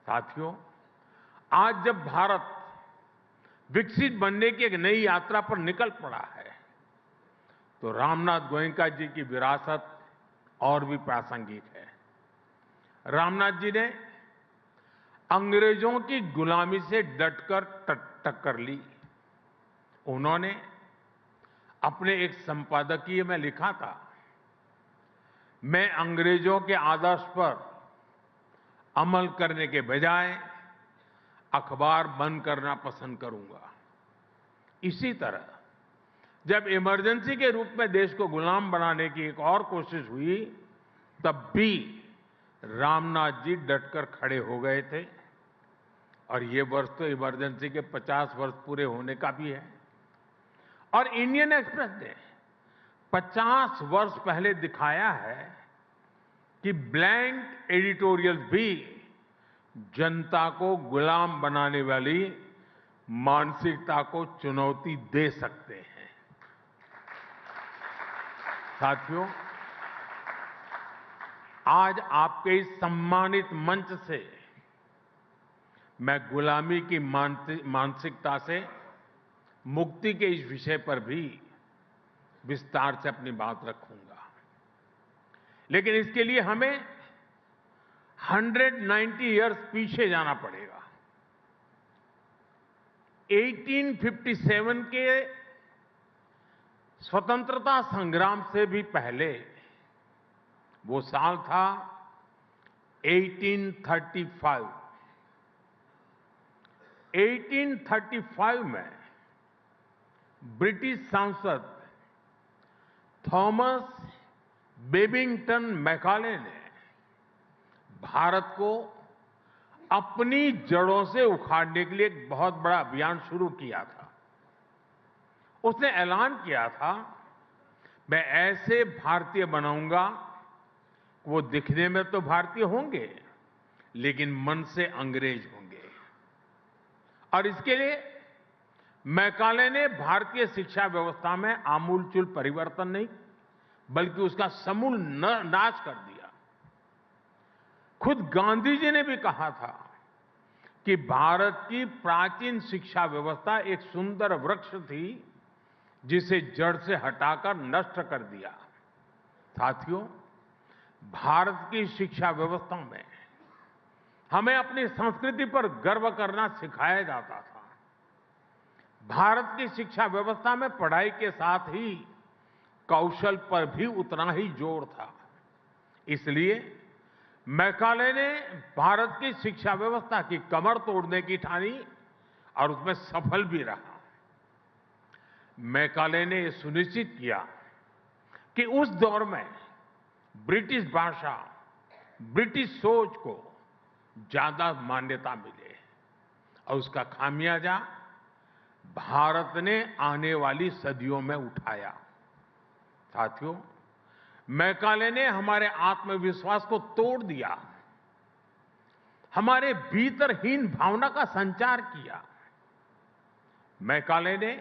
साथियों, आज जब भारत विकसित बनने की एक नई यात्रा पर निकल पड़ा है, तो रामनाथ गोयनका जी की विरासत और भी प्रासंगिक है। रामनाथ जी ने अंग्रेजों की गुलामी से डटकर टक्कर ली। उन्होंने अपने एक संपादकीय में लिखा था, मैं अंग्रेजों के आदर्श पर अमल करने के बजाय अखबार बंद करना पसंद करूंगा। इसी तरह जब इमरजेंसी के रूप में देश को गुलाम बनाने की एक और कोशिश हुई, तब भी रामनाथ जी डटकर खड़े हो गए थे। और ये वर्ष तो इमरजेंसी के 50 वर्ष पूरे होने का भी है। और इंडियन एक्सप्रेस ने 50 वर्ष पहले दिखाया है कि ब्लैंक एडिटोरियल भी जनता को गुलाम बनाने वाली मानसिकता को चुनौती दे सकते हैं। साथियों, आज आपके इस सम्मानित मंच से मैं गुलामी की मानसिकता से मुक्ति के इस विषय पर भी विस्तार से अपनी बात रखूंगा। लेकिन इसके लिए हमें 190 इयर्स पीछे जाना पड़ेगा। 1857 के स्वतंत्रता संग्राम से भी पहले वो साल था 1835। 1835 में ब्रिटिश सांसद थॉमस बेबिंगटन मैकाले ने भारत को अपनी जड़ों से उखाड़ने के लिए एक बहुत बड़ा अभियान शुरू किया था। उसने ऐलान किया था, मैं ऐसे भारतीय बनाऊंगा, वो दिखने में तो भारतीय होंगे लेकिन मन से अंग्रेज होंगे। और इसके लिए मैकाले ने भारतीय शिक्षा व्यवस्था में आमूलचूल परिवर्तन नहीं बल्कि उसका समूल नाश कर दिया। खुद गांधी जी ने भी कहा था कि भारत की प्राचीन शिक्षा व्यवस्था एक सुंदर वृक्ष थी जिसे जड़ से हटाकर नष्ट कर दिया। साथियों, भारत की शिक्षा व्यवस्था में हमें अपनी संस्कृति पर गर्व करना सिखाया जाता था। भारत की शिक्षा व्यवस्था में पढ़ाई के साथ ही कौशल पर भी उतना ही जोर था। इसलिए मैकाले ने भारत की शिक्षा व्यवस्था की कमर तोड़ने की ठानी और उसमें सफल भी रहा। मैकाले ने यह सुनिश्चित किया कि उस दौर में ब्रिटिश भाषा, ब्रिटिश सोच को ज्यादा मान्यता मिले और उसका खामियाजा भारत ने आने वाली सदियों में उठाया। साथियों, मैकाले ने हमारे आत्मविश्वास को तोड़ दिया, हमारे भीतरहीन भावना का संचार किया। मैकाले ने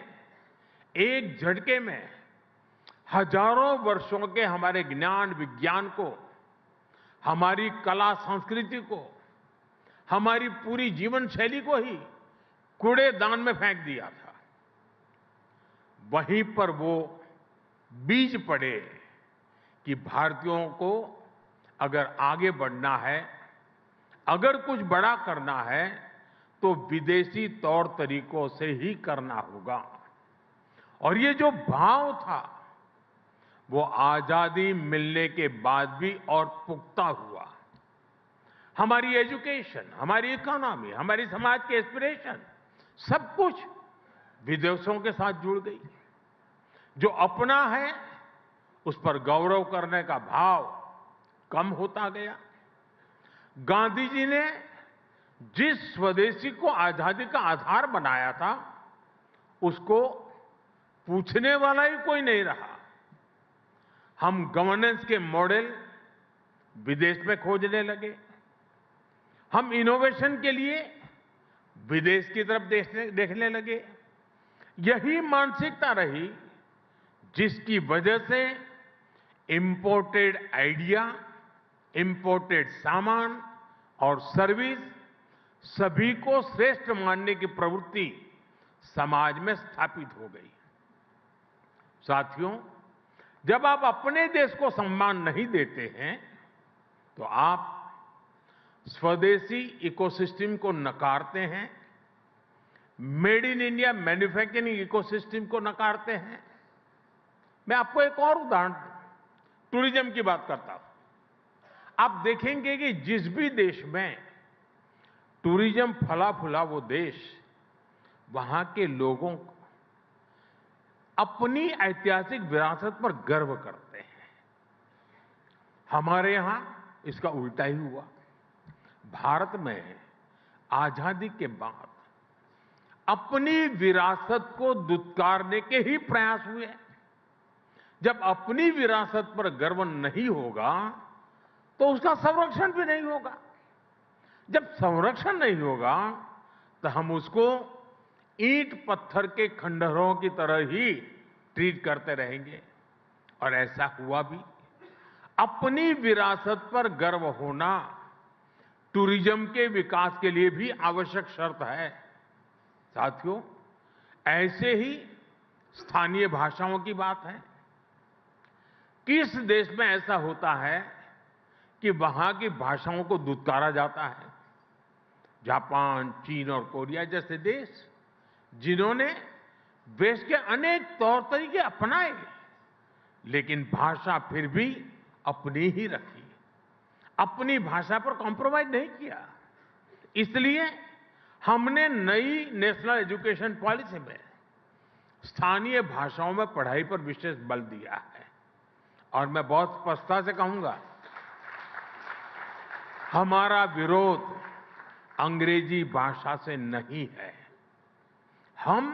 एक झटके में हजारों वर्षों के हमारे ज्ञान विज्ञान को, हमारी कला संस्कृति को, हमारी पूरी जीवन शैली को ही कूड़ेदान में फेंक दिया था। वहीं पर वो बीज पड़े कि भारतीयों को अगर आगे बढ़ना है, अगर कुछ बड़ा करना है, तो विदेशी तौर तरीकों से ही करना होगा। और ये जो भाव था वो आजादी मिलने के बाद भी और पुख्ता हुआ। हमारी एजुकेशन, हमारी इकोनॉमी, हमारी समाज के एस्पिरेशन सब कुछ विदेशों के साथ जुड़ गई। जो अपना है उस पर गौरव करने का भाव कम होता गया। गांधी जी ने जिस स्वदेशी को आजादी का आधार बनाया था उसको पूछने वाला ही कोई नहीं रहा। हम गवर्नेंस के मॉडल विदेश में खोजने लगे। हम इनोवेशन के लिए विदेश की तरफ देखने लगे। यही मानसिकता रही जिसकी वजह से इंपोर्टेड आइडिया, इंपोर्टेड सामान और सर्विस सभी को श्रेष्ठ मानने की प्रवृत्ति समाज में स्थापित हो गई। साथियों, जब आप अपने देश को सम्मान नहीं देते हैं तो आप स्वदेशी इकोसिस्टम को नकारते हैं, made in India manufacturing ecosystem को नकारते हैं। मैं आपको एक और उदाहरण टूरिज्म की बात करता हूं। आप देखेंगे कि जिस भी देश में टूरिज्म फला फूला वो देश, वहां के लोगों को अपनी ऐतिहासिक विरासत पर गर्व करते हैं। हमारे यहां इसका उल्टा ही हुआ। भारत में आजादी के बाद अपनी विरासत को दुत्कारने के ही प्रयास हुए। जब अपनी विरासत पर गर्व नहीं होगा तो उसका संरक्षण भी नहीं होगा। जब संरक्षण नहीं होगा तो हम उसको ईंट पत्थर के खंडहरों की तरह ही ट्रीट करते रहेंगे। और ऐसा हुआ भी। अपनी विरासत पर गर्व होना टूरिज्म के विकास के लिए भी आवश्यक शर्त है। साथियों, ऐसे ही स्थानीय भाषाओं की बात है। किस देश में ऐसा होता है कि वहां की भाषाओं को दुत्कारा जाता है? जापान, चीन और कोरिया जैसे देश, जिन्होंने देश के अनेक तौर तरीके अपनाए, लेकिन भाषा फिर भी अपनी ही रखी, अपनी भाषा पर कॉम्प्रोमाइज नहीं किया। इसलिए हमने नई नेशनल एजुकेशन पॉलिसी में स्थानीय भाषाओं में पढ़ाई पर विशेष बल दिया है। और मैं बहुत स्पष्टता से कहूंगा, हमारा विरोध अंग्रेजी भाषा से नहीं है, हम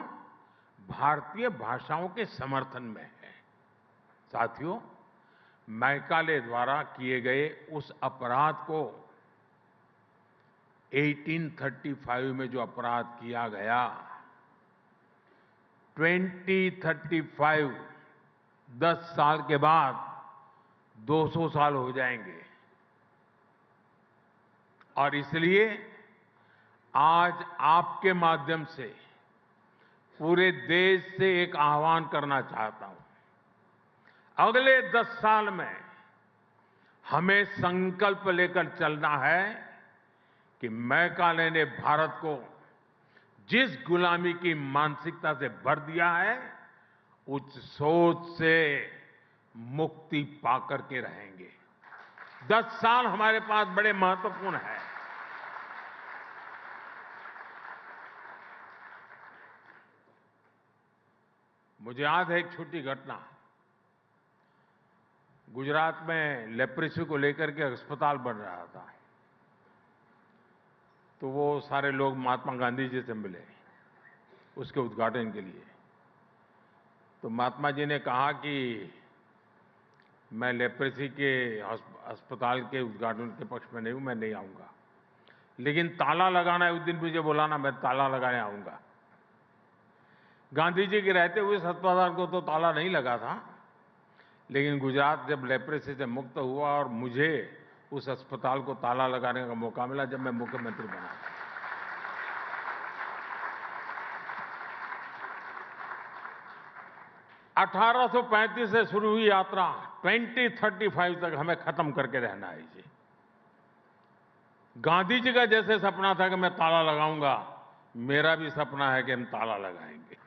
भारतीय भाषाओं के समर्थन में हैं। साथियों, मैकाले द्वारा किए गए उस अपराध को 1835 में जो अपराध किया गया, 2035 10 साल के बाद 200 साल हो जाएंगे। और इसलिए आज आपके माध्यम से पूरे देश से एक आह्वान करना चाहता हूं। अगले 10 साल में हमें संकल्प लेकर चलना है कि मैकाले ने भारत को जिस गुलामी की मानसिकता से भर दिया है, उस सोच से मुक्ति पाकर के रहेंगे। 10 साल हमारे पास बड़े महत्वपूर्ण हैं। मुझे याद है एक छोटी घटना। गुजरात में लेप्रेसी को लेकर के अस्पताल बन रहा था, तो वो सारे लोग महात्मा गांधी जी से मिले उसके उद्घाटन के लिए। तो महात्मा जी ने कहा कि मैं लेप्रेसी के अस्पताल के उद्घाटन के पक्ष में नहीं हूं, मैं नहीं आऊंगा, लेकिन ताला लगाना है उस दिन मुझे बुलाना, मैं ताला लगाने आऊंगा। गांधी जी के रहते हुए इस अस्पताल को तो ताला नहीं लगा था, लेकिन गुजरात जब लेप्रेसी से मुक्त हुआ और मुझे उस अस्पताल को ताला लगाने का मौका मिला जब मैं मुख्यमंत्री बना। अठारह 1835 से शुरू हुई यात्रा 2035 तक हमें खत्म करके रहना है। जी, गांधी जी का जैसे सपना था कि मैं ताला लगाऊंगा, मेरा भी सपना है कि हम ताला लगाएंगे।